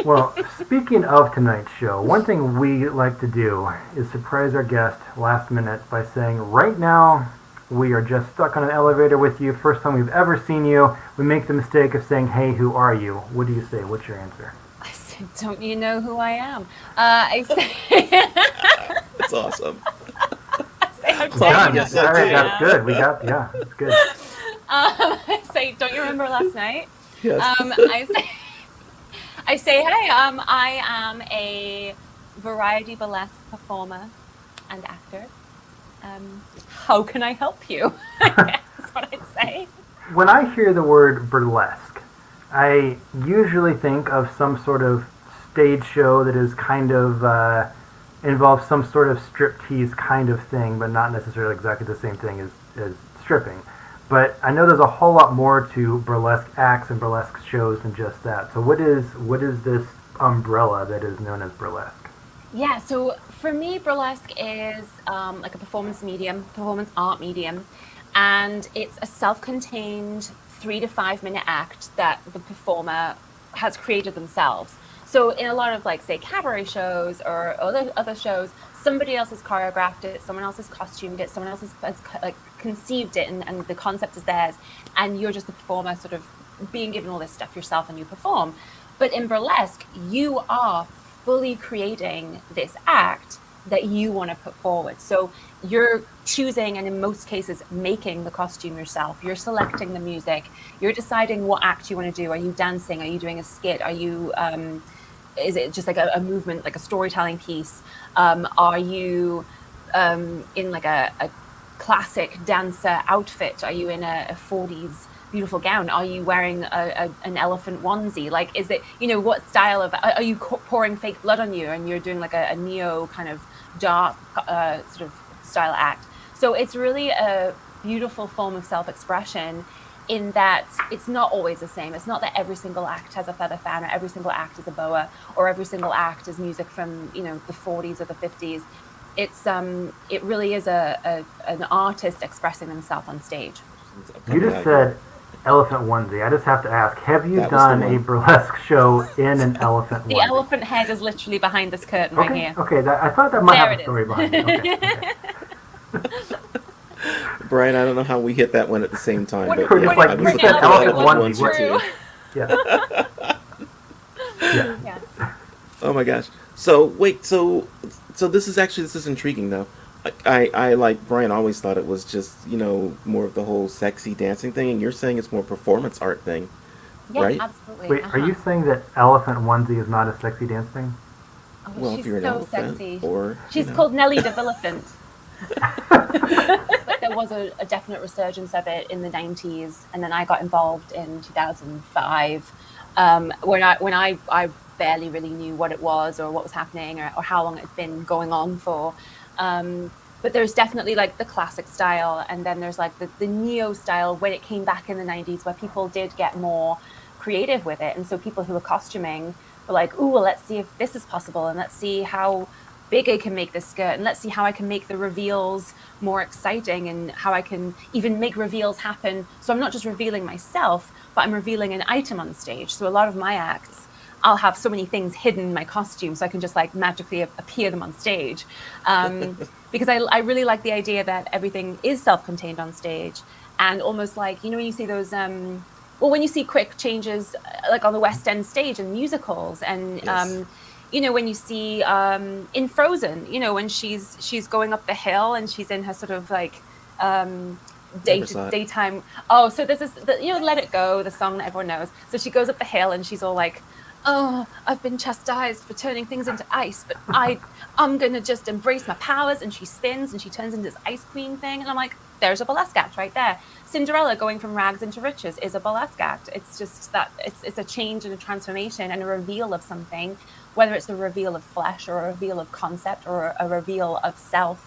Well, speaking of tonight's show, one thing we like to do is surprise our guest last minute by saying, right now, we are just stuck on an elevator with you. First time we've ever seen you. We make the mistake of saying, hey, who are you? What do you say? What's your answer? I said, don't you know who I am? I say... That's awesome. I say, how Done. dare you All know right, who I that's am? good. That's good. I say, don't you remember last night? Yes. I say, hey, I am a variety burlesque performer and actor. How can I help you? That's what I'd say. When I hear the word burlesque, I usually think of some sort of stage show that is kind of involves some sort of striptease kind of thing, but not necessarily exactly the same thing as stripping. But I know there's a whole lot more to burlesque acts and burlesque shows than just that. So what is this umbrella that is known as burlesque? Yeah, so for me, burlesque is like a performance art medium, and it's a self-contained 3 to 5 minute act that the performer has created themselves. So in a lot of, like, say, cabaret shows or other shows, somebody else has choreographed it, someone else has costumed it, someone else has like conceived it, and the concept is theirs, and you're just the performer sort of being given all this stuff yourself and you perform. But in burlesque, you are fully creating this act that you want to put forward. So you're choosing, and in most cases, making the costume yourself. You're selecting the music. You're deciding what act you want to do. Are you dancing? Are you doing a skit? Are you... is it just like a movement, like a storytelling piece? Are you in like a classic dancer outfit? Are you in a 40s beautiful gown? Are you wearing an elephant onesie? Like, is it, what style of, are you pouring fake blood on you and you're doing like a neo kind of dark sort of style act? So it's really a beautiful form of self-expression, in that it's not always the same. It's not that every single act has a feather fan, or every single act is a boa, or every single act is music from, the 40s or the 50s. It really is an artist expressing themselves on stage. You just said elephant onesie. I just have to ask, have you done a burlesque show in an elephant onesie? The elephant head is literally behind this curtain right here. Okay, I thought that might have a story behind it. Okay. Brian, I don't know how we hit that one at the same time. But just like you said, elephant onesie. Yeah. Oh my gosh. So wait, so this is intriguing though. I like Brian always thought it was just, more of the whole sexy dancing thing, and you're saying it's more performance art thing, right? Absolutely. Wait, are you saying that elephant onesie is not a sexy dance thing? Oh, well, she's if you're an so elephant, sexy. or she's called Nellie DeVille. But there was a definite resurgence of it in the 90s, and then I got involved in 2005, when I barely really knew what it was or what was happening or how long it had been going on for. But there's definitely like the classic style, and then there's like the neo style when it came back in the 90s, where people did get more creative with it. And so people who were costuming were like, ooh, well, let's see if this is possible, and let's see how big I can make this skirt, and let's see how I can make the reveals more exciting, and how I can even make reveals happen. So I'm not just revealing myself, but I'm revealing an item on stage. So a lot of my acts, I'll have so many things hidden in my costume, so I can just like magically appear them on stage. Because I really like the idea that everything is self-contained on stage, and almost like, when you see those, when you see quick changes, like on the West End stage and musicals, and Yes. When you see in Frozen, when she's going up the hill and she's in her sort of like daytime. Oh, so this is Let It Go, the song that everyone knows. So she goes up the hill and she's all like, oh, I've been chastised for turning things into ice, but I'm gonna just embrace my powers. And she spins and she turns into this ice queen thing, and I'm like, there's a burlesque act right there. Cinderella going from rags into riches is a burlesque act. It's just that it's a change and a transformation and a reveal of something, whether it's a reveal of flesh or a reveal of concept or a reveal of self.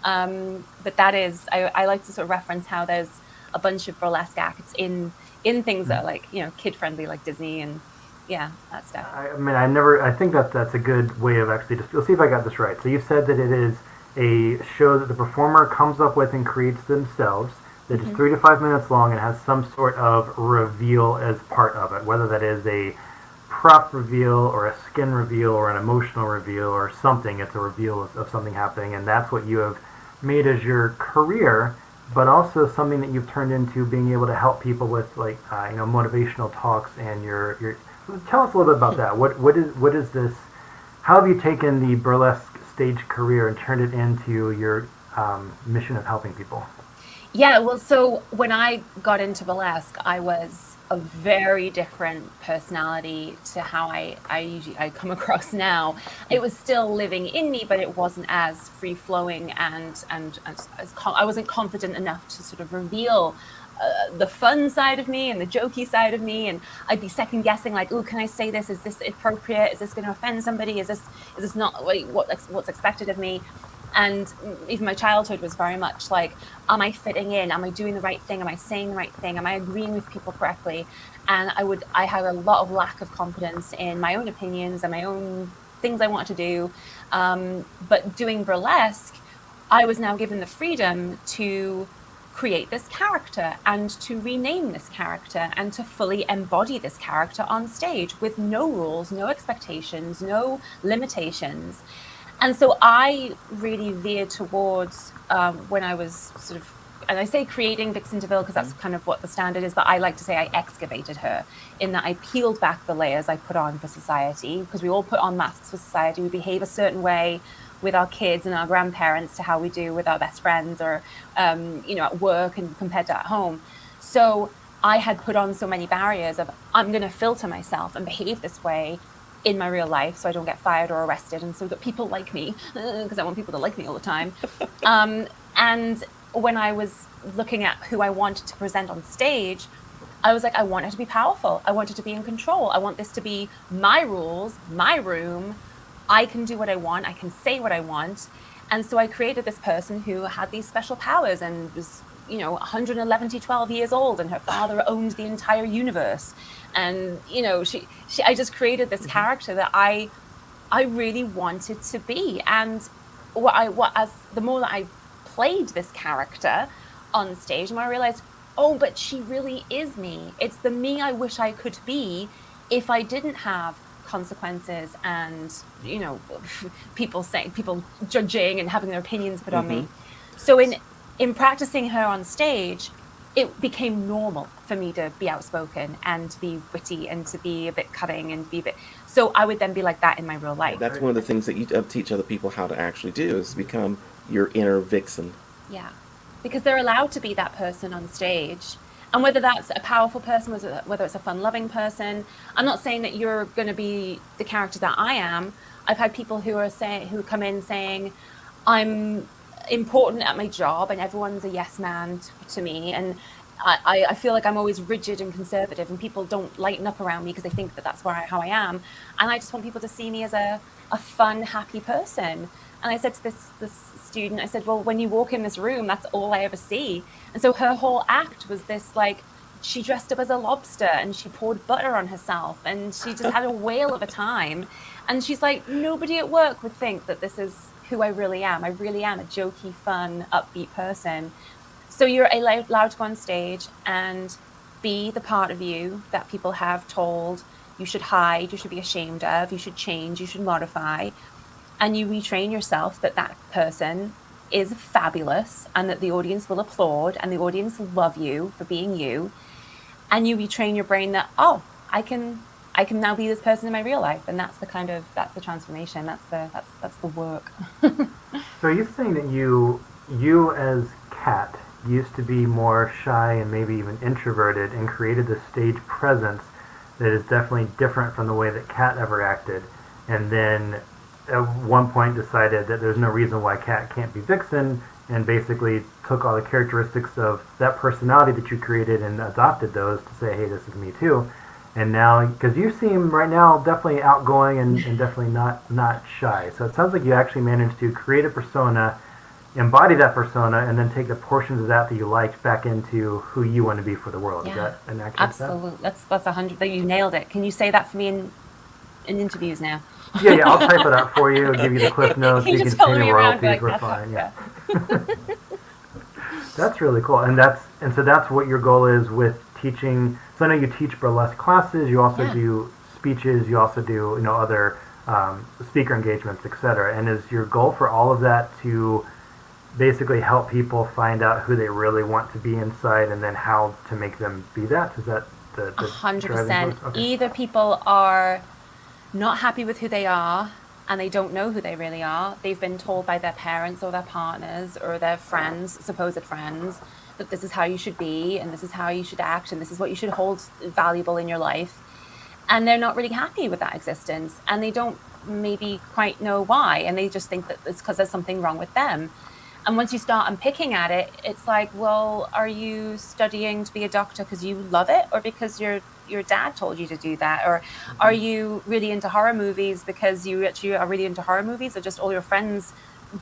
But that is, I like to sort of reference how there's a bunch of burlesque acts in things that are like, kid friendly, like Disney and that stuff. I think that's a good way of actually let's see if I got this right. So you said that it is a show that the performer comes up with and creates themselves, that is 3 to 5 minutes long and has some sort of reveal as part of it, whether that is a prop reveal or a skin reveal or an emotional reveal or something. It's a reveal of something happening, and that's what you have made as your career, but also something that you've turned into being able to help people with, like, motivational talks. And your tell us a little bit about that. What is this? How have you taken the burlesque stage career and turned it into your mission of helping people? Yeah, well, so when I got into burlesque, I was a very different personality to how I come across now. It was still living in me, but it wasn't as free flowing, and I wasn't confident enough to sort of reveal the fun side of me and the jokey side of me, and I'd be second guessing, like, oh, can I say this? Is this appropriate? Is this going to offend somebody? Is this not what's expected of me? And even my childhood was very much like, am I fitting in? Am I doing the right thing? Am I saying the right thing? Am I agreeing with people correctly? And I had a lot of lack of confidence in my own opinions and my own things I wanted to do. But doing burlesque, I was now given the freedom to create this character and to rename this character and to fully embody this character on stage with no rules, no expectations, no limitations. And so I really veered towards when I was sort of, and I say creating Vixen DeVille because that's kind of what the standard is, but I like to say I excavated her, in that I peeled back the layers I put on for society, because we all put on masks for society. We behave a certain way with our kids and our grandparents to how we do with our best friends, or at work and compared to at home. So I had put on so many barriers of, I'm going to filter myself and behave this way in my real life so I don't get fired or arrested, and so that people like me, because I want people to like me all the time. And when I was looking at who I wanted to present on stage, I was like, I want her to be powerful. I want her to be in control. I want this to be my rules, my room. I can do what I want. I can say what I want. And so I created this person who had these special powers and was, 111 to 12 years old, and her father owned the entire universe. And, I just created this character that I really wanted to be. And the more that I played this character on stage, the more I realized, oh, but she really is me. It's the me I wish I could be if I didn't have consequences and, people judging and having their opinions put on me. So in practicing her on stage, it became normal for me to be outspoken and to be witty and to be a bit cutting and be a bit. So I would then be like that in my real life. That's one of the things that you teach other people how to actually do, is become your inner vixen. Yeah, because they're allowed to be that person on stage. And whether that's a powerful person, whether it's a fun-loving person, I'm not saying that you're going to be the character that I am. I've had people who come in saying, I'm important at my job and everyone's a yes man to me, and I feel like I'm always rigid and conservative, and people don't lighten up around me because they think that that's how I am, and I just want people to see me as a fun, happy person. And I said to this student, I said, well, when you walk in this room, that's all I ever see. And so her whole act was this, like, she dressed up as a lobster and she poured butter on herself and she just had a whale of a time. And she's like, nobody at work would think that this is who I really am. I really am a jokey, fun, upbeat person. So you're allowed to go on stage and be the part of you that people have told you should hide, you should be ashamed of, you should change, you should modify. And you retrain yourself that person is fabulous and that the audience will applaud and the audience will love you for being you. And you retrain your brain that, oh, I can now be this person in my real life. And that's the transformation. That's the work. So are you saying that you as Cat used to be more shy and maybe even introverted and created this stage presence that is definitely different from the way that Cat ever acted, and then at one point decided that there's no reason why Cat can't be Vixen, and basically took all the characteristics of that personality that you created and adopted those to say, hey, this is me too. And now, because you seem right now definitely outgoing and definitely not shy, so it sounds like you actually managed to create a persona, embody that persona, and then take the portions of that you liked back into who you want to be for the world. Yeah, is that an accurate absolutely. That's 100. You nailed it. Can you say that for me in interviews now? Yeah, I'll type it up for you, give you the cliff notes, you can just pay follow me me around, royalties, like, we're that's fine. yeah. That's really cool, and so that's what your goal is with teaching. So I know you teach burlesque classes, you also Yeah. do speeches. You also do, other speaker engagements, etc. And is your goal for all of that to basically help people find out who they really want to be inside, and then how to make them be that? Is that the 100%. Okay. Either people are not happy with who they are and they don't know who they really are. They've been told by their parents or their partners or their friends, supposed friends, that this is how you should be and this is how you should act and this is what you should hold valuable in your life. And they're not really happy with that existence, and they don't maybe quite know why, and they just think that it's because there's something wrong with them. And once you start unpicking at it, it's like, well, are you studying to be a doctor because you love it, or because your dad told you to do that? Or are you really into horror movies because you actually are really into horror movies, or just all your friends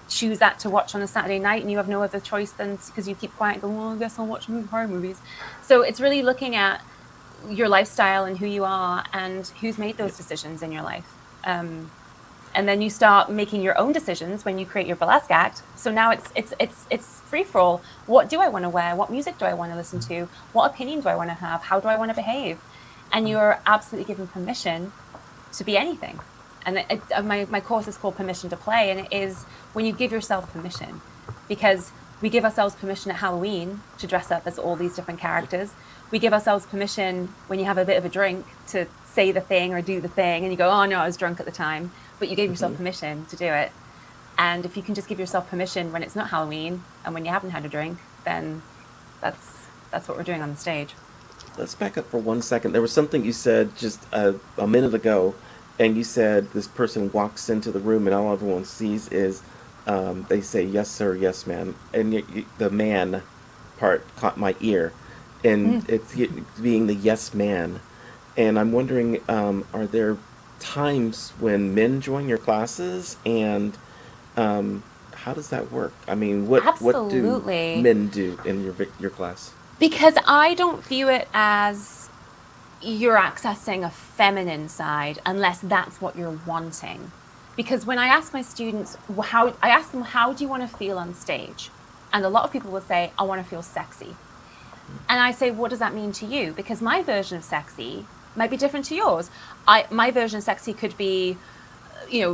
choose that to watch on a Saturday night and you have no other choice than because you keep quiet and go, well, I guess I'll watch horror movies. So it's really looking at your lifestyle and who you are and who's made those decisions in your life. And then you start making your own decisions when you create your burlesque act. So now it's free for all. What do I want to wear? What music do I want to listen to? What opinion do I want to have? How do I want to behave? And you're absolutely given permission to be anything. And my course is called Permission to Play, and it is when you give yourself permission, because we give ourselves permission at Halloween to dress up as all these different characters. We give ourselves permission when you have a bit of a drink to say the thing or do the thing, and you go, oh no, I was drunk at the time. But you gave yourself permission to do it. And if you can just give yourself permission when it's not Halloween and when you haven't had a drink, then that's what we're doing on the stage. Let's back up for 1 second. There was something you said just a minute ago, and you said this person walks into the room and all everyone sees is they say, yes, sir, yes, ma'am. And the man part caught my ear. And it's being the yes man. And I'm wondering, are there times when men join your classes, and how does that work? I mean, what do men do in your class? Because I don't view it as you're accessing a feminine side unless that's what you're wanting. Because when I ask my students, how do you want to feel on stage? And a lot of people will say, I want to feel sexy. And I say, what does that mean to you? Because my version of sexy might be different to yours. My version of sexy could be,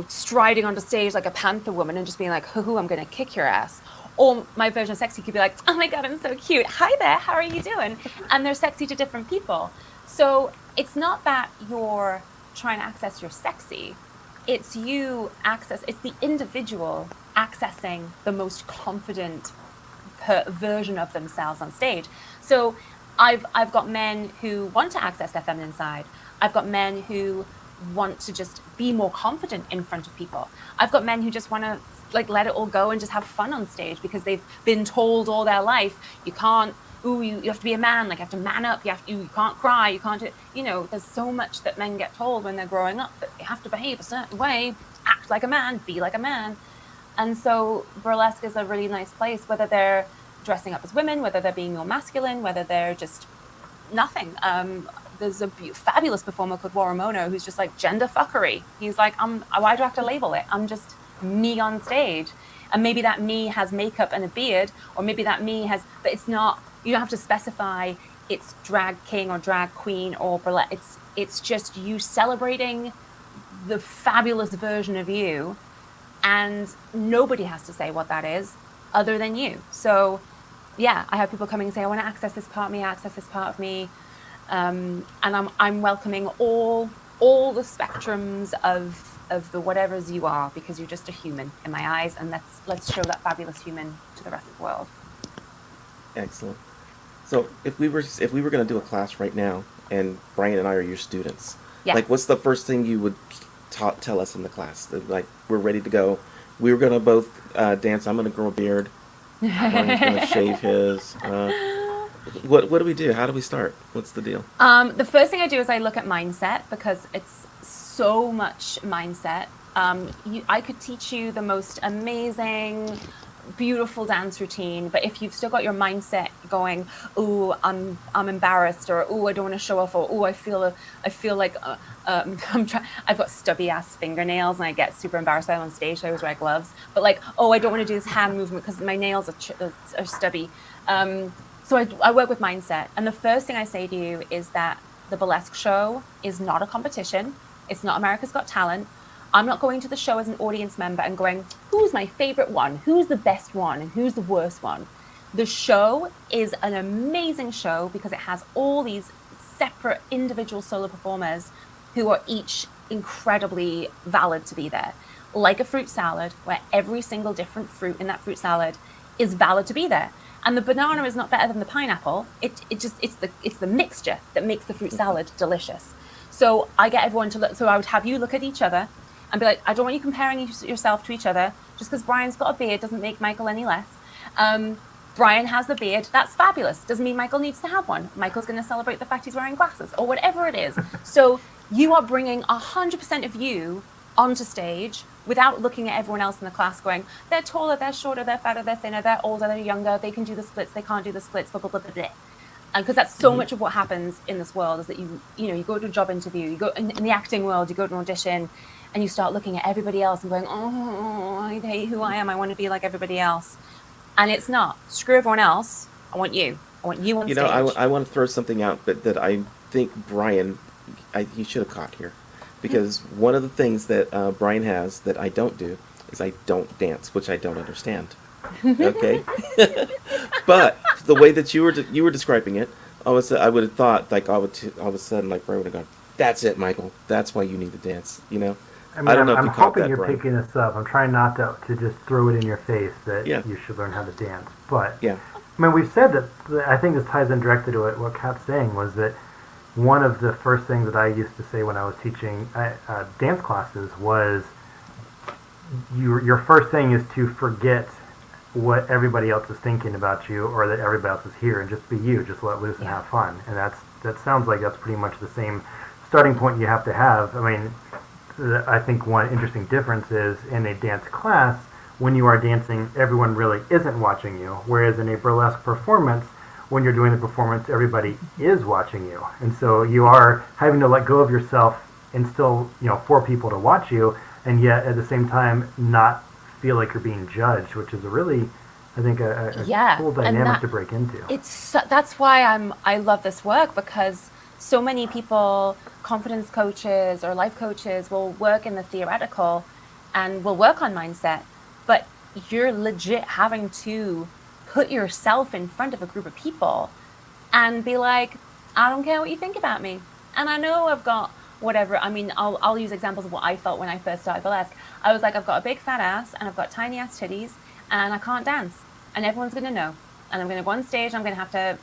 striding onto stage like a panther woman and just being like, hoo, I'm going to kick your ass. Or my version of sexy could be like, oh my God, I'm so cute. Hi there, how are you doing? And they're sexy to different people. So it's not that you're trying to access your sexy. It's it's the individual accessing the most confident version of themselves on stage. So I've got men who want to access their feminine side. I've got men who want to just be more confident in front of people. I've got men who just want to let it all go and just have fun on stage because they've been told all their life, you can't, you have to be a man, you have to man up, you can't cry, you can't do, there's so much that men get told when they're growing up that they have to behave a certain way, act like a man, be like a man. And so burlesque is a really nice place, whether they're dressing up as women, whether they're being more masculine, whether they're just nothing. There's a fabulous performer called Warramono who's just like gender fuckery. He's like, why do I have to label it? I'm just me on stage. And maybe that me has makeup and a beard, or maybe that me has, but it's not, you don't have to specify it's drag king or drag queen or burlesque. It's just you celebrating the fabulous version of you, and nobody has to say what that is other than you. So yeah, I have people coming and say, I want to access this part of me, access this part of me. And I'm welcoming all the spectrums of the whatevers you are, because you're just a human in my eyes, and let's show that fabulous human to the rest of the world. Excellent. So if we were going to do a class right now, and Brian and I are your students, yes. What's the first thing you would tell us in the class? We're ready to go. We were going to both dance. I'm going to grow a beard. Brian's going to shave his. What do we do? How do we start? What's the deal? The first thing I do is I look at mindset, because it's so much mindset. I could teach you the most amazing, beautiful dance routine, but if you've still got your mindset going, ooh, I'm embarrassed, or ooh, I don't want to show off, or ooh, I feel like I've got stubby ass fingernails and I get super embarrassed by them on stage, so I always wear gloves. But oh, I don't want to do this hand movement because my nails are stubby. So I work with mindset, and the first thing I say to you is that the burlesque show is not a competition. It's not America's Got Talent. I'm not going to the show as an audience member and going, who's my favorite one? Who's the best one? And who's the worst one? The show is an amazing show because it has all these separate individual solo performers who are each incredibly valid to be there. Like a fruit salad, where every single different fruit in that fruit salad is valid to be there. And the banana is not better than the pineapple. It's the mixture that makes the fruit salad delicious. So I get everyone to look. So I would have you look at each other and be like, I don't want you comparing yourself to each other. Just because Brian's got a beard doesn't make Michael any less. Brian has the beard. That's fabulous. Doesn't mean Michael needs to have one. Michael's going to celebrate the fact he's wearing glasses or whatever it is. So you are bringing 100% of you onto stage without looking at everyone else in the class going, they're taller, they're shorter, they're fatter, they're thinner, they're older, they're younger, they can do the splits, they can't do the splits, blah, blah, blah, blah, blah. And because that's so much of what happens in this world is that you go to a job interview, you go in the acting world, you go to an audition, and you start looking at everybody else and going, oh, I hate who I am, I want to be like everybody else. And it's not. Screw everyone else. I want you. I want you on stage. I want to throw something out that I think Brian, he should have caught here. Because one of the things that Brian has that I don't do is I don't dance, which I don't understand. Okay? But the way that you were describing it, I would have thought, like, all of a sudden, like, Brian would have gone, that's it, Michael. That's why you need to dance, you know? I mean, I'm hoping you're picking this up. I'm trying not to just throw it in your face that you should learn how to dance. But, I mean, we've said that, I think this ties in directly to what Kat's saying, was that one of the first things that I used to say when I was teaching dance classes was your first thing is to forget what everybody else is thinking about you or that everybody else is here and just be you, just let loose and have fun. And that sounds like that's pretty much the same starting point you have to have. I mean, I think one interesting difference is in a dance class, when you are dancing, everyone really isn't watching you, whereas in a burlesque performance, when you're doing the performance, everybody is watching you. And so you are having to let go of yourself and still, for people to watch you, and yet at the same time not feel like you're being judged, which is a really, I think, a cool dynamic to break into. That's why I love this work, because so many people, confidence coaches or life coaches, will work in the theoretical and will work on mindset, but you're legit having to put yourself in front of a group of people and be like, I don't care what you think about me. And I know I've got whatever, I mean, I'll use examples of what I felt when I first started burlesque. I was like, I've got a big fat ass and I've got tiny ass titties and I can't dance. And everyone's going to know. And I'm going to go on stage, I'm going to have to,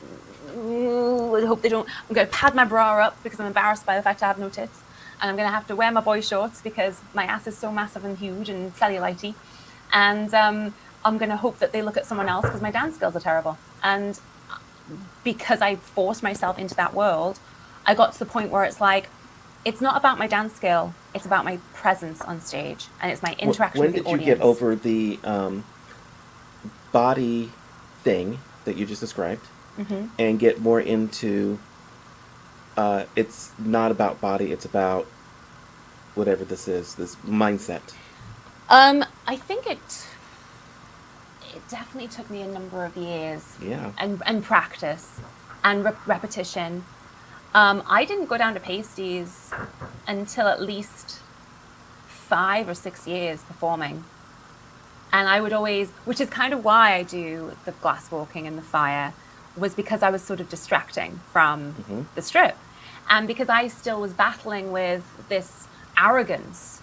I hope they don't, I'm going to pad my bra up because I'm embarrassed by the fact I have no tits. And I'm going to have to wear my boy shorts because my ass is so massive and huge and cellulite-y. And I'm going to hope that they look at someone else because my dance skills are terrible. And because I forced myself into that world, I got to the point where it's like, it's not about my dance skill, it's about my presence on stage, and it's my interaction with the audience. When did you get over the body thing that you just described and get more into, it's not about body, it's about whatever this is, this mindset? I think it definitely took me a number of years and practice and repetition. I didn't go down to pasties until at least 5 or 6 years performing. And I would always, which is kind of why I do the glass walking and the fire, was because I was sort of distracting from the strip. And because I still was battling with this arrogance.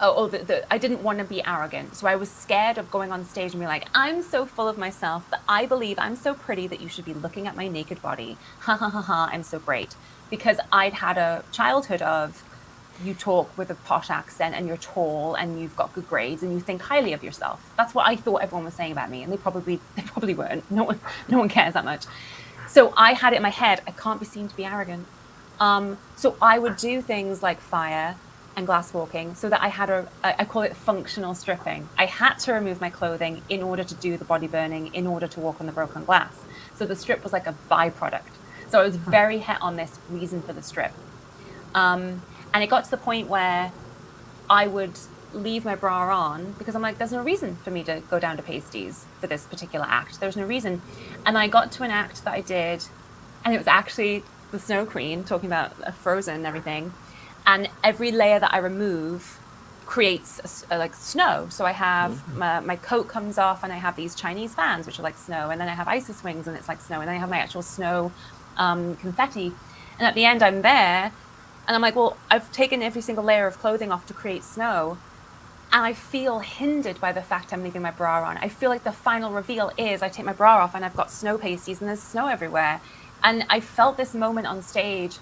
I didn't want to be arrogant. So I was scared of going on stage and be like, I'm so full of myself that I believe I'm so pretty that you should be looking at my naked body. Ha ha ha ha, I'm so great. Because I'd had a childhood of, you talk with a posh accent and you're tall and you've got good grades and you think highly of yourself. That's what I thought everyone was saying about me. And they probably weren't. No one cares that much. So I had it in my head, I can't be seen to be arrogant. So I would do things like fire and glass walking so that I had I call it functional stripping. I had to remove my clothing in order to do the body burning, in order to walk on the broken glass. So the strip was like a byproduct. So I was very hit on this reason for the strip. And it got to the point where I would leave my bra on because I'm like, there's no reason for me to go down to pasties for this particular act. There's no reason. And I got to an act that I did, and it was actually the Snow Queen, talking about Frozen and everything, and every layer that I remove creates like snow. So I have my coat comes off, and I have these Chinese fans, which are like snow, and then I have isis wings, and it's like snow, and then I have my actual snow confetti. And at the end, I'm there, and I'm like, well, I've taken every single layer of clothing off to create snow. And I feel hindered by the fact I'm leaving my bra on. I feel like the final reveal is I take my bra off and I've got snow pasties and there's snow everywhere. And I felt this moment on stage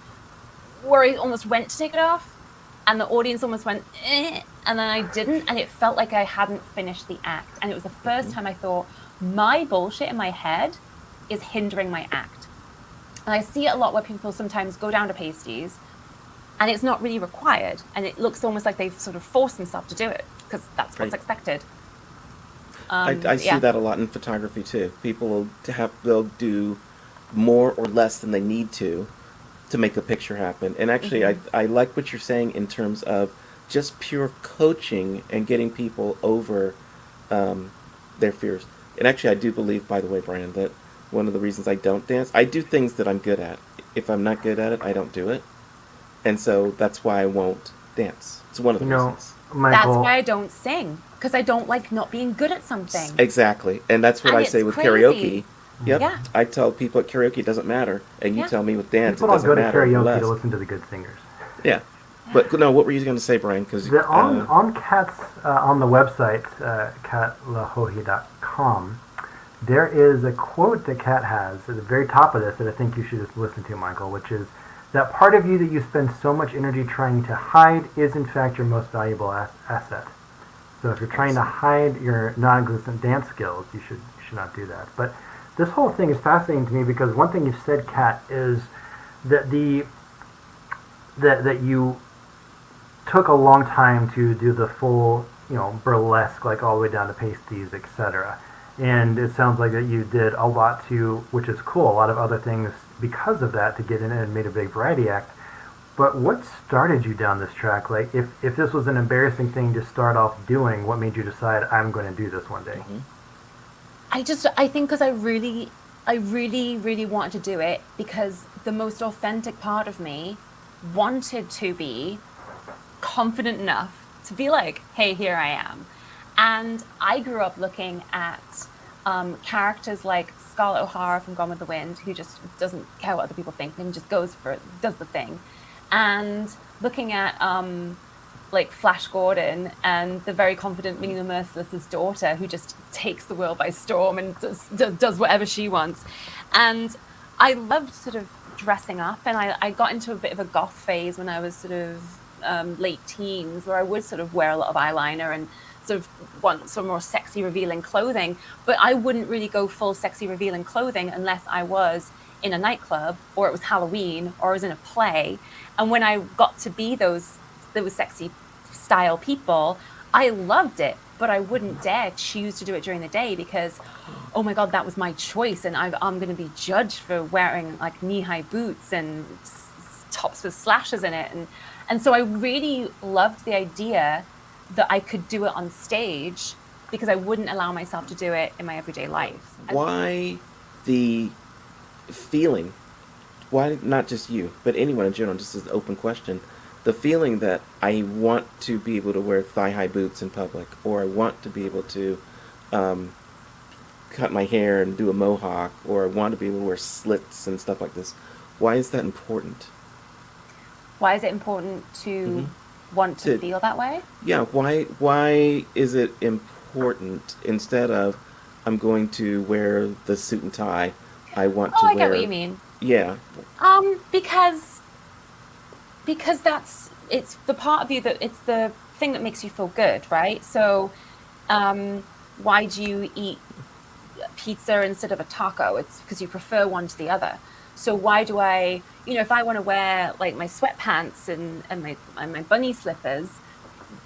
where I almost went to take it off and the audience almost went, eh, and then I didn't. And it felt like I hadn't finished the act. And it was the first time I thought, my bullshit in my head is hindering my act. And I see it a lot where people sometimes go down to pasties and it's not really required. And it looks almost like they've sort of forced themselves to do it because that's what's expected. I see that a lot in photography too. People they'll do more or less than they need to make a picture happen. And actually, I like what you're saying in terms of just pure coaching and getting people over their fears. And actually, I do believe, by the way, Brian, that one of the reasons I don't dance, I do things that I'm good at. If I'm not good at it, I don't do it. And so that's why I won't dance. It's one of the reasons. Michael, that's why I don't sing, because I don't like not being good at something. Exactly. And that's what I say with crazy. karaoke. Yep. Yeah. I tell people at karaoke it doesn't matter. And you tell me with dance people it doesn't don't go to matter. karaoke to listen to the good singers. Yeah. But no, what were you going to say, Brian? Because on Cat's on the website catlacohie.com, there is a quote that Cat has at the very top of this that I think you should just listen to, Michael, which is that part of you that you spend so much energy trying to hide is in fact your most valuable asset. So if you're trying to hide your non-existent dance skills, you should not do that. But this whole thing is fascinating to me because one thing you've said, Cat, is that that you took a long time to do the full, burlesque, like all the way down to pasties, etc. And it sounds like that you did a lot to, which is cool, a lot of other things because of that to get in and made a big variety act. But what started you down this track? Like, if this was an embarrassing thing to start off doing, what made you decide I'm going to do this one day? I think because I really, really wanted to do it because the most authentic part of me wanted to be confident enough to be like, hey, here I am. And I grew up looking at characters like Scarlett O'Hara from Gone with the Wind, who just doesn't care what other people think and just does the thing. And looking at like Flash Gordon and the very confident Minnie the Merciless's daughter, who just takes the world by storm and does whatever she wants. And I loved sort of dressing up, and I got into a bit of a goth phase when I was sort of late teens, where I would sort of wear a lot of eyeliner and sort of want some more sexy revealing clothing, but I wouldn't really go full sexy revealing clothing unless I was in a nightclub or it was Halloween or I was in a play. And when I got to be those sexy style people, I loved it, but I wouldn't dare choose to do it during the day because, oh my God, that was my choice. And I'm going to be judged for wearing like knee-high boots and tops with slashes in it. And so I really loved the idea that I could do it on stage because I wouldn't allow myself to do it in my everyday life. Why the feeling, why not just you, but anyone in general, just as an open question, the feeling that I want to be able to wear thigh-high boots in public, or I want to be able to cut my hair and do a mohawk, or I want to be able to wear slits and stuff like this. Why is that important? Why is it important to want to feel that way? Yeah, why is it important instead of I'm going to wear the suit and tie, I want to wear... I get what you mean. Yeah. Because it's the part of you that it's the thing that makes you feel good, right? So why do you eat pizza instead of a taco? It's because you prefer one to the other. So why do I, if I want to wear like my sweatpants and my bunny slippers,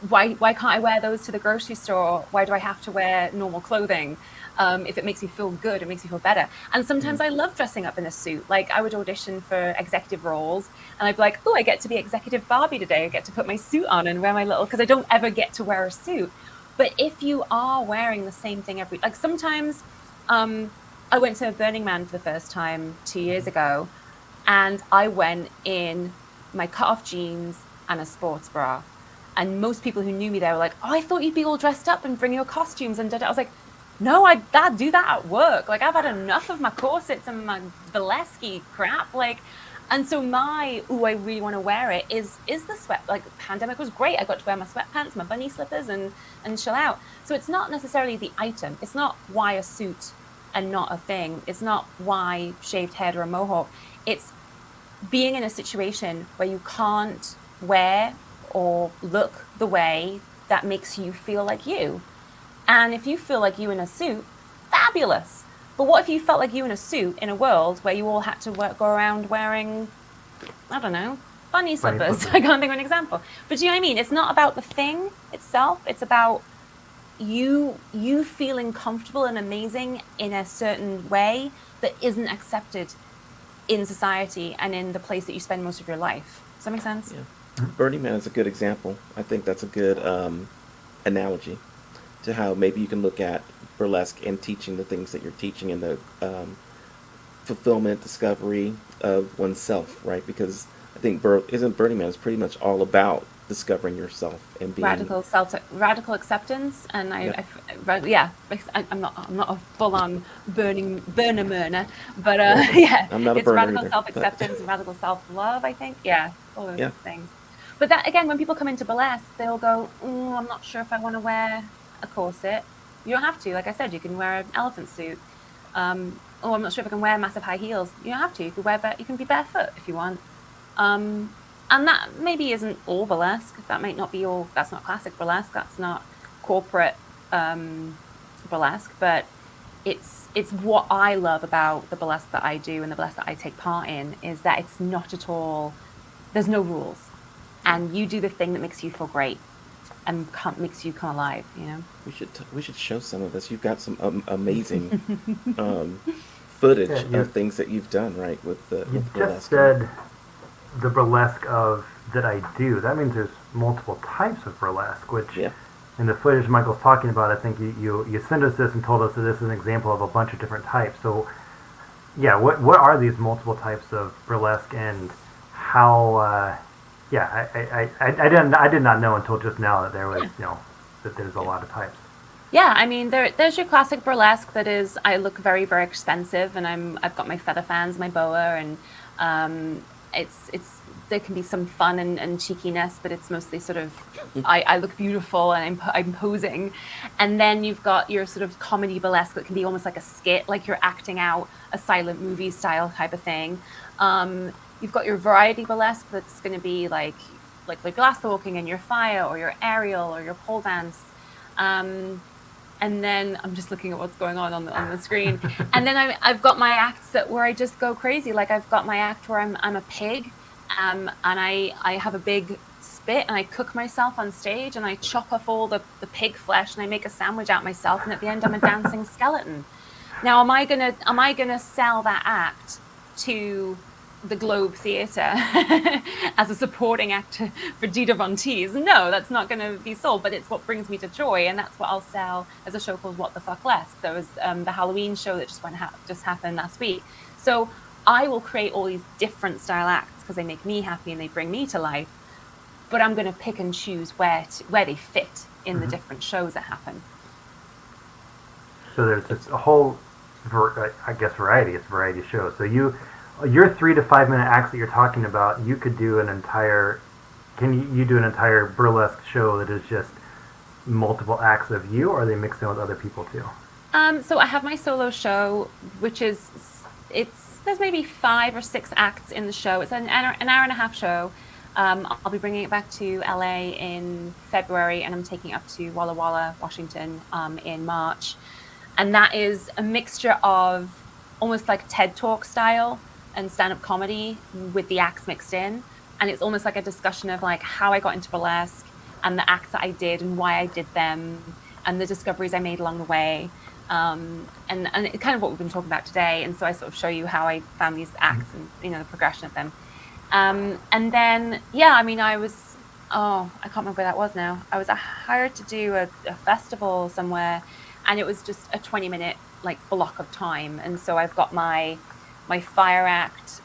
why can't I wear those to the grocery store? Why do I have to wear normal clothing? If it makes me feel good, it makes me feel better. And sometimes I love dressing up in a suit. Like I would audition for executive roles and I'd be like, oh, I get to be executive Barbie today. I get to put my suit on and wear my because I don't ever get to wear a suit. But if you are wearing the same thing like sometimes, I went to Burning Man for the first time 2 years ago, And I went in my cut-off jeans and a sports bra. And most people who knew me there were like, "Oh, I thought you'd be all dressed up and bring your costumes." And I was like, "No, I do that at work. Like, I've had enough of my corsets and my burlesque crap." Like, and so my, "Ooh, I really want to wear it," is the sweat. Like, pandemic was great. I got to wear my sweatpants, my bunny slippers, and chill out. So it's not necessarily the item. It's not why a suit and not a thing. It's not why shaved head or a mohawk. It's being in a situation where you can't wear or look the way that makes you feel like you. And if you feel like you in a suit, fabulous. But what if you felt like you in a suit in a world where you all had to go around wearing, I don't know, bunny slippers? I can't think of an example. But do you know what I mean? It's not about the thing itself. It's about you feeling comfortable and amazing in a certain way that isn't accepted in society and in the place that you spend most of your life. Does that make sense? Yeah. Burning Man is a good example. I think that's a good analogy to how maybe you can look at burlesque and teaching the things that you're teaching in the fulfillment, discovery of oneself, right? Because I think Burning Man is pretty much all about discovering yourself and being radical acceptance. And I'm not a full on burner, but yeah, I'm not a it's burner radical either, self acceptance and radical self love. I think, yeah, all those Yeah. things. But that again, when people come into burlesque, they'll go, "Oh, I'm not sure if I want to wear a corset." You don't have to. Like I said, you can wear an elephant suit. Oh, I'm not sure if I can wear massive high heels. You don't have to. You can be barefoot if you want. And that maybe isn't all burlesque. That might not be all. That's not classic burlesque. That's not corporate burlesque. But it's what I love about the burlesque that I do and the burlesque that I take part in is that it's not at all. There's no rules, and you do the thing that makes you feel great and makes you come alive. You know. We should show some of this. You've got some amazing footage of things that you've done, right? With You burlesque. just said the burlesque of that I do. That means there's multiple types of burlesque, which Yeah. in the footage Michael's talking about, I think you sent us this and told us that this is an example of a bunch of different types. So, yeah, what are these multiple types of burlesque and how? I did not know until just now that there was that there's a lot of types. Yeah, I mean, there's your classic burlesque that is, I look very, very expensive, and I've got my feather fans, my boa, and there can be some fun and cheekiness, but it's mostly sort of I look beautiful and I'm posing. And then you've got your sort of comedy burlesque that can be almost like a skit, like you're acting out a silent movie style type of thing. You've got your variety burlesque that's going to be like glass walking and your fire or your aerial or your pole dance. And then I'm just looking at what's going on the screen. And then I've got my acts where I just go crazy. Like I've got my act where I'm a pig, and I have a big spit and I cook myself on stage and I chop off all the pig flesh and I make a sandwich out myself, and at the end I'm a dancing skeleton. Now, am I gonna sell that act to the Globe Theatre as a supporting actor for Dita Von Teese? No, that's not going to be sold, but it's what brings me to joy, and that's what I'll sell as a show called What the Fuck Less. There was the Halloween show that just happened last week. So I will create all these different style acts because they make me happy and they bring me to life, but I'm going to pick and choose where they fit in the different shows that happen. So there's just a whole, variety. It's a variety show. So your 3 to 5 minute acts that you're talking about, you could do an entire. Can you do an entire burlesque show that is just multiple acts of you, or are they mixed in with other people too? So I have my solo show, which is there's maybe 5 or 6 acts in the show. It's an hour and a half show. I'll be bringing it back to LA in February, and I'm taking it up to Walla Walla, Washington, in March. And that is a mixture of almost like TED Talk style and stand-up comedy with the acts mixed in. And it's almost like a discussion of like how I got into burlesque and the acts that I did and why I did them and the discoveries I made along the way. And it's kind of what we've been talking about today. And so I sort of show you how I found these acts and, the progression of them. And then, I was, I can't remember where that was now. I was hired to do a festival somewhere, and it was just a 20-minute like block of time. And so I've got my fire act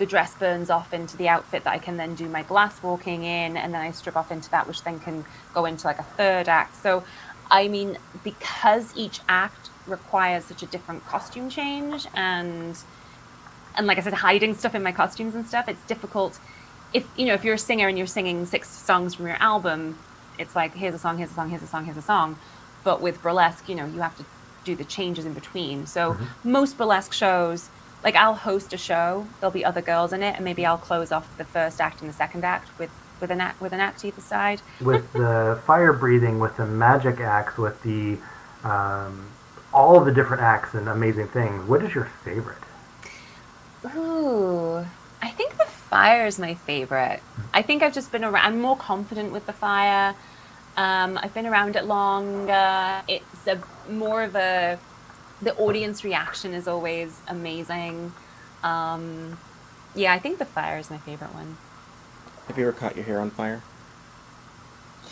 the dress burns off into the outfit that I can then do my glass walking in, and then I strip off into that, which then can go into like a third act. So, I mean, because each act requires such a different costume change, and like I said, hiding stuff in my costumes and stuff, it's difficult. If you're a singer and you're singing 6 songs from your album, it's like, here's a song, here's a song, here's a song, here's a song. But with burlesque, you have to do the changes in between. So most burlesque shows, like I'll host a show, there'll be other girls in it, and maybe I'll close off the first act and the second act with an act either side. With the fire breathing, with the magic acts, with the all of the different acts and amazing things, what is your favorite? Ooh, I think the fire is my favorite. I think I've just been around. I'm more confident with the fire. I've been around it longer. It's the audience reaction is always amazing. Yeah, I think the fire is my favorite one. Have you ever caught your hair on fire?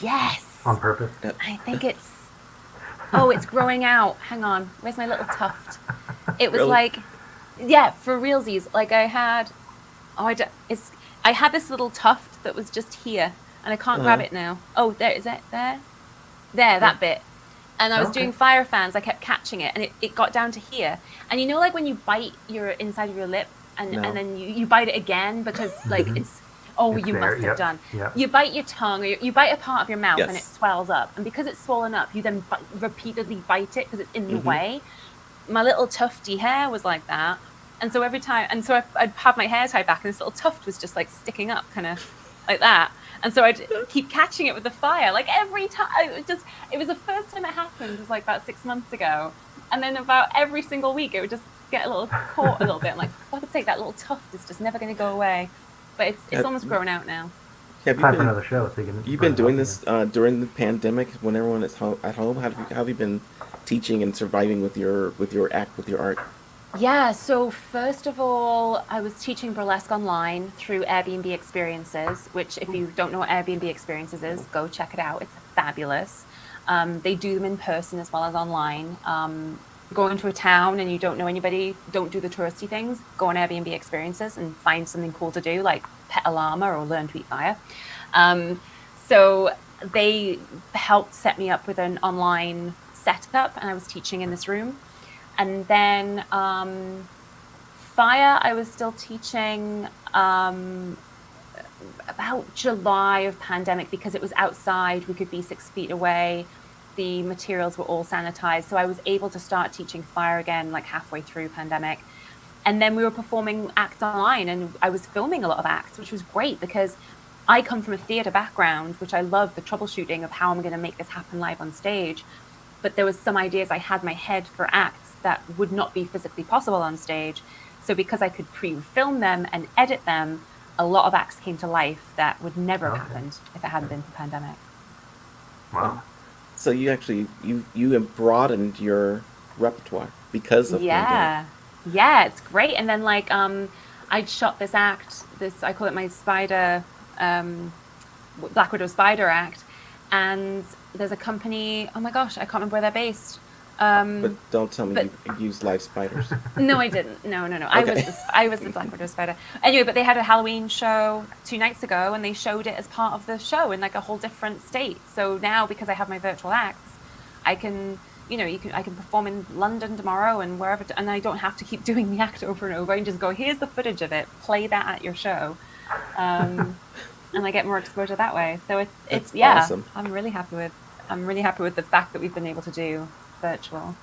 Yes. On purpose? Yep. I think it's growing out. Hang on. Where's my little tuft? It was Really? like, yeah, for realsies. Like I had this little tuft that was just here, and I can't grab it now. Oh, there, is it there? There, that bit. And I was doing fire fans, I kept catching it, and it got down to here. And like when you bite your inside of your lip, and then you bite it again because like it's you there, must have done. Yep. You bite your tongue, or you bite a part of your mouth, Yes. and it swells up. And because it's swollen up, you then repeatedly bite it because it's in the way. My little tufty hair was like that. And so every time, I'd have my hair tied back, and this little tuft was just like sticking up, kind of like that. And so I'd keep catching it with the fire, like every time. It was the first time it happened, it was like about 6 months ago. And then about every single week, it would just get a little caught a little bit. I'm like, for God's sake, that little tuft is just never going to go away. But it's almost grown out now. Have you Time for been, another show, so you can. you've been doing this during the pandemic when everyone is at home? How have you been teaching and surviving with your art? Yeah, so first of all, I was teaching burlesque online through Airbnb Experiences, which if you don't know what Airbnb Experiences is, go check it out. It's fabulous. They do them in person as well as online. Go into a town and you don't know anybody, don't do the touristy things, go on Airbnb Experiences and find something cool to do, like pet a llama or learn to eat fire. So they helped set me up with an online setup, and I was teaching in this room. And then fire, I was still teaching about July of pandemic, because it was outside, we could be 6 feet away, the materials were all sanitized, so I was able to start teaching fire again like halfway through pandemic. And then we were performing acts online, and I was filming a lot of acts, which was great because I come from a theater background, which I love the troubleshooting of how I'm going to make this happen live on stage. But there was some ideas I had in my head for acts that would not be physically possible on stage. So because I could pre-film them and edit them, a lot of acts came to life that would never have happened if it hadn't been for the pandemic. Wow. So you actually you have broadened your repertoire because of pandemic. Yeah, it's great. And then like I'd shot this act, I call it my spider, Black Widow Spider act, and there's a company, oh my gosh, I can't remember where they're based. But don't tell me you use live spiders. No, I didn't. No. Okay. I was the Black Widow Spider. Anyway, but they had a Halloween show 2 nights ago, and they showed it as part of the show in like a whole different state. So now, because I have my virtual acts, I can, I can perform in London tomorrow and wherever, and I don't have to keep doing the act over and over. I can just go, here's the footage of it, play that at your show, and I get more exposure that way. So it's awesome. I'm really happy with the fact that we've been able to do virtual.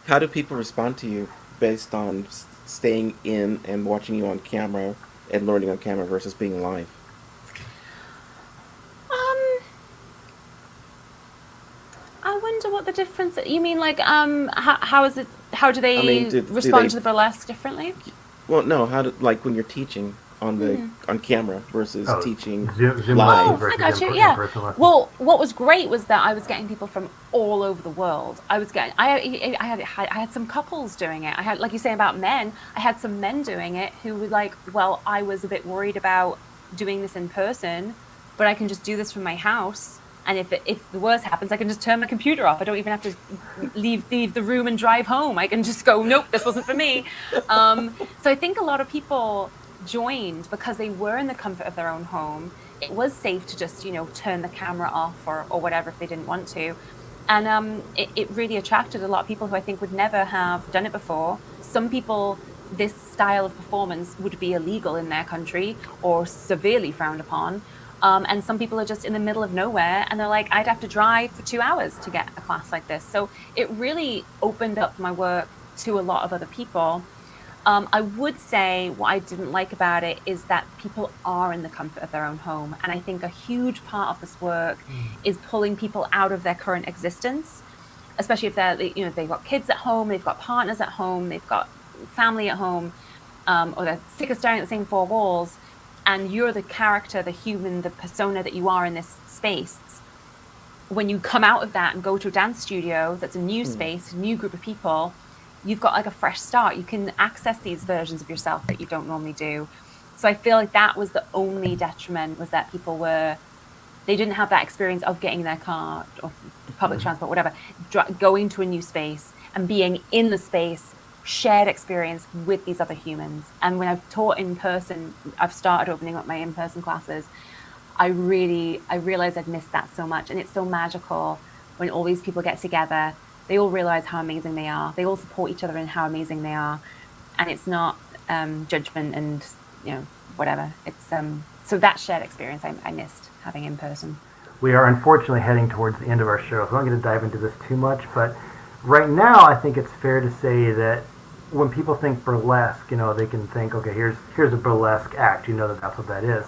How do people respond to you based on staying in and watching you on camera and learning on camera versus being live? I wonder what the difference. You mean like how is it? How do they respond to the burlesque differently? Well, no. How do, like when you're teaching on camera versus teaching Zoom live? versus I got you. in-person Yeah. lessons. Well, what was great was that I was getting people from all over the world. I had some couples doing it. I had, like you say about men, I had some men doing it who were like, well, I was a bit worried about doing this in person, but I can just do this from my house. And if the worst happens, I can just turn my computer off. I don't even have to leave the room and drive home. I can just go, nope, this wasn't for me. So I think a lot of people joined because they were in the comfort of their own home. It was safe to just, turn the camera off or whatever if they didn't want to. And it really attracted a lot of people who I think would never have done it before. Some people, this style of performance would be illegal in their country or severely frowned upon. And some people are just in the middle of nowhere and they're like, I'd have to drive for 2 hours to get a class like this. So it really opened up my work to a lot of other people. I would say what I didn't like about it is that people are in the comfort of their own home. And I think a huge part of this work is pulling people out of their current existence, especially if they've got kids at home, they've got partners at home, they've got family at home, or they're sick of staring at the same four walls. And you're the character, the human, the persona that you are in this space. When you come out of that and go to a dance studio, that's a new space, a new group of people, you've got like a fresh start. You can access these versions of yourself that you don't normally do. So I feel like that was the only detriment, was that people they didn't have that experience of getting in their car or public transport, whatever, going to a new space and being in the space, shared experience with these other humans. And when I've taught in person, I've started opening up my in-person classes, I realized I'd missed that so much. And it's so magical when all these people get together. They all realize how amazing they are. They all support each other in how amazing they are. And it's not judgment and, whatever. It's so that shared experience I missed having in person. We are unfortunately heading towards the end of our show, so I'm not going to dive into this too much. But right now, I think it's fair to say that when people think burlesque, they can think, okay, here's a burlesque act. That's what that is.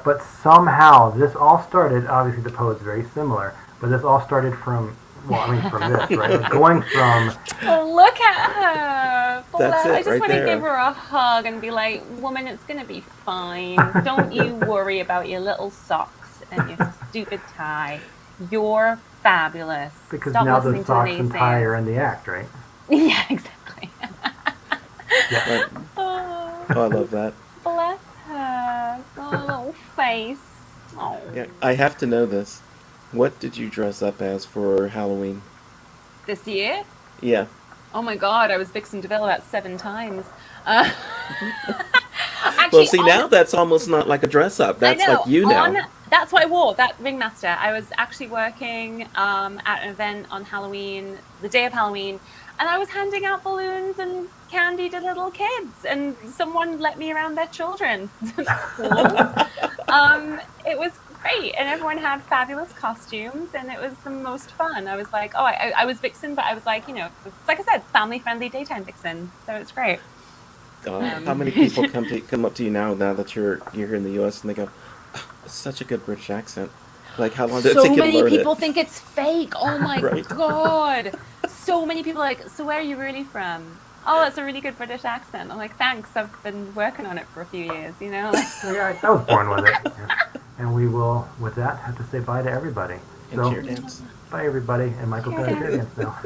But somehow, this all started, obviously the pose is very similar, but this all started from this, right? Like going from... Oh, look at her! That's it, I just right want to there. give her a hug and be like, woman, it's going to be fine. Don't you worry about your little socks and your stupid tie. You're fabulous. Because Stop now the listening to socks and tie naysayers. are in the act, right? Yeah, exactly. Right. Oh, Oh, I love that. bless her. Oh, little face. Oh. Yeah, I have to know this. What did you dress up as for Halloween? This year? Yeah. Oh my God, I was Vixen DeVille about 7 times. Well, see, now that's almost not like a dress up. That's I know, like you now. That's what I wore, that ringmaster. I was actually working at an event on Halloween, the day of Halloween, and I was handing out balloons and candy to little kids, and someone let me around their children. It was great, and everyone had fabulous costumes, and it was the most fun. I was like, I was Vixen, but I was like, like I said, family-friendly daytime Vixen, so it's great. How many people come up to you now that you're here in the U.S. and they go, oh, such a good British accent. Like, how long did it take you to learn it? So many people think it's fake. Oh my Right. God. So many people are like, so where are you really from? Oh, it's a really good British accent. I'm like, thanks. I've been working on it for a few years, Like, Yeah, I was born with it. Yeah. And we will, with that, have to say bye to everybody. And cheer dance. Bye, everybody. And Michael's got a cheer dance now.